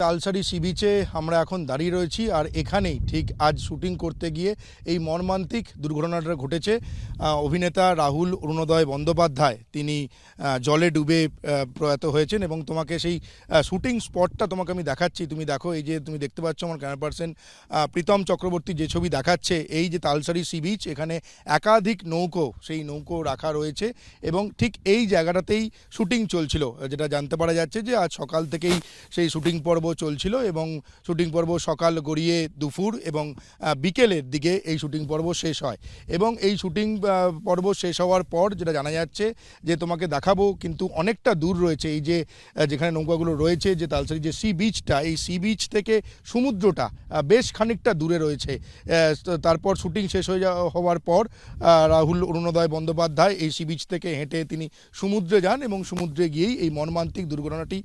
Talsari C বিচে আমরা এখন দাঁড়িয়ে রয়েছি আর এখানেই ঠিক আজ শুটিং করতে গিয়ে এই মর্মান্তিক দুর্ঘটনাটা ঘটেছে। অভিনেতা রাহুল অরুণোদয় বন্দ্যোপাধ্যায় তিনি জলে ডুবে প্রয়াত হয়েছেন এবং তোমাকে সেই শুটিং স্পটটা তোমাকে আমি দেখাচ্ছি। তুমি দেখো, এই যে তুমি দেখতে পাচ্ছ আমার ক্যামেরা পার্সন প্রীতম চক্রবর্তী যে ছবি দেখাচ্ছে, এই যে তালসারি সি বিচ, এখানে একাধিক নৌকো, সেই নৌকো রাখা রয়েছে এবং ঠিক এই জায়গাটাতেই শুটিং চলছিল। যেটা জানতে পারা যাচ্ছে যে আজ সকাল থেকেই সেই শুটিং পর্ব চলছিল এবং শুটিং পর্ব সকাল গড়িয়ে দুপুর এবং বিকেলের দিকে এই শুটিং পর্ব শেষ হয় এবং এই শুটিং পর্ব শেষ হওয়ার পর যেটা জানা যাচ্ছে যে তোমাকে দেখাবো, কিন্তু অনেকটা দূর রয়েছে এই যে যেখানে নৌকাগুলো রয়েছে, যে তালসারি যে সি বিচটা, এই সি বিচ থেকে সমুদ্রটা বেশ খানিকটা দূরে রয়েছে। তারপর শুটিং শেষ হওয়ার পর রাহুল অরুণোদয় বন্দ্যোপাধ্যায় এই সি বিচ থেকে হেঁটে তিনি সমুদ্রে যান এবং সমুদ্রে গিয়েই এই মর্মান্তিক দুর্ঘটনাটি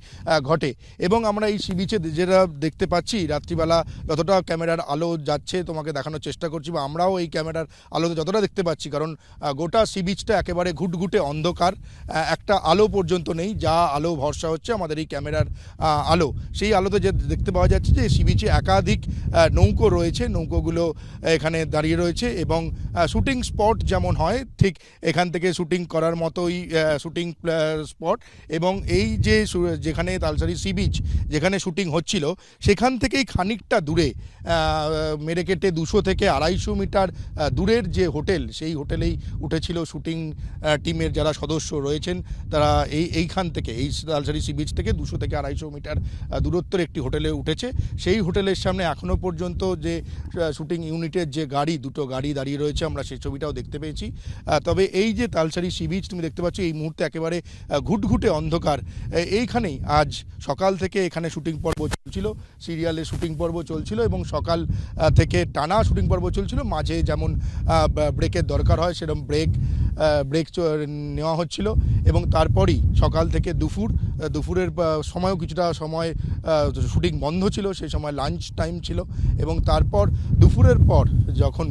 ঘটে। এবং আমরা এই সি বিচে যেটা দেখতে পাচ্ছি, রাত্রিবেলা যতটা ক্যামেরার আলো যাচ্ছে তোমাকে দেখানোর চেষ্টা করছি, বা আমরাও এই ক্যামেরার আলোতে যতটা দেখতে পাচ্ছি, কারণ গোটা সি বিচটা একেবারে ঘুটঘুটে অন্ধকার, একটা আলো পর্যন্ত নেই। যা আলো ভরসা হচ্ছে আমাদের এই ক্যামেরার আলো, সেই আলোতে যে দেখতে পাওয়া যাচ্ছে যে সি বিচে একাধিক নৌকো রয়েছে, নৌকোগুলো এখানে দাঁড়িয়ে রয়েছে এবং শুটিং স্পট যেমন হয় ঠিক এখান থেকে শুটিং করার মতোই শুটিং স্পট। এবং এই যে যেখানে তালসারি সি বিচ যেখানে শুটিং হচ্ছিল, সেখান থেকেই খানিকটা দূরে মেরে কেটে 200 থেকে 250 মিটার দূরের যে হোটেল, সেই হোটেলেই উঠেছিল শুটিং টিমের যারা সদস্য রয়েছেন, তারা এইখান থেকে এই তালসারি সি বিচ থেকে 200 থেকে 250 মিটার দূরত্বের একটি হোটেলে উঠেছে। সেই হোটেলের সামনে এখনও পর্যন্ত যে শুটিং ইউনিটের যে দুটো গাড়ি দাঁড়িয়ে রয়েছে, আমরা সেই ছবিটাও দেখতে পেয়েছি। তবে এই যে তালসারি সি বিচ তুমি দেখতে পাচ্ছ, এই মুহূর্তে একেবারে ঘুটঘুটে অন্ধকার। এইখানেই আজ সকাল থেকে এখানে শুটিং পর্ব চলছিল, সিরিয়ালে শুটিং পর্ব চলছিল এবং সকাল থেকে টানা শুটিং পর্ব চলছিল। মাঝে যেমন ব্রেকের দরকার হয় সেরকম ব্রেক নেওয়া হচ্ছিল এবং তারপরই সকাল থেকে দুপুরের সময়ও কিছুটা সময় শুটিং বন্ধ ছিল, সেই সময় লাঞ্চ টাইম ছিল এবং তারপর দুপুরের পর যখন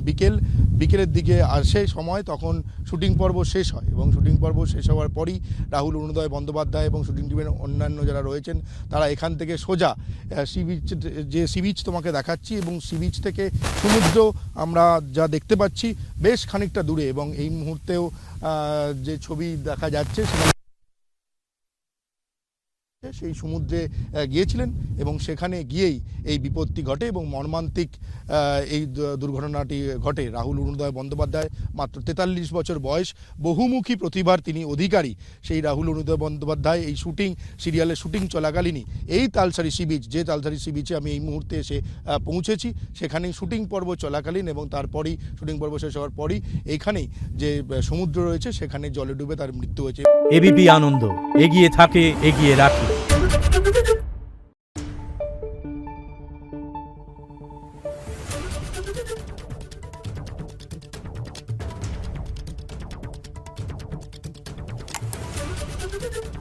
বিকেলের দিকে আসে সময়, তখন শুটিং পর্ব শেষ হয় এবং শুটিং পর্ব শেষ হওয়ার পরই রাহুল অরুণোদয় বন্দ্যোপাধ্যায় এবং শুটিং টিমের অন্যান্য যারা রয়েছেন, তারা এখান থেকে সোজা সি বিচ তোমাকে দেখাচ্ছি এবং সি বিচ থেকে সমুদ্র আমরা যা দেখতে পাচ্ছি বেশ খানিকটা দূরে। এবং এই মুহূর্তেও যে ছবি দেখা যাচ্ছে সেই সমুদ্রে গিয়েছিলেন এবং সেখানে গিয়েই এই বিপত্তি ঘটে এবং মর্মান্তিক এই দুর্ঘটনাটি ঘটে। রাহুল অরুণোদয় বন্দ্যোপাধ্যায় মাত্র 43 বছর বয়স, বহুমুখী প্রতিভার তিনি অধিকারী। সেই রাহুল অরুণোদয় বন্দ্যোপাধ্যায় এই সিরিয়ালের শুটিং চলাকালীনই এই তালসারি সি বিচ, যে তালসারি সি বিচে আমি এই মুহূর্তে এসে পৌঁছেছি, সেখানেই শুটিং পর্ব চলাকালীন এবং তারপরই শুটিং পর্ব শেষ হওয়ার পরই এইখানেই যে সমুদ্র রয়েছে সেখানে জলে ডুবে তার মৃত্যু হয়েছে। এবিপি আনন্দ এগিয়ে থাকে, এগিয়ে রাখে। Thank you.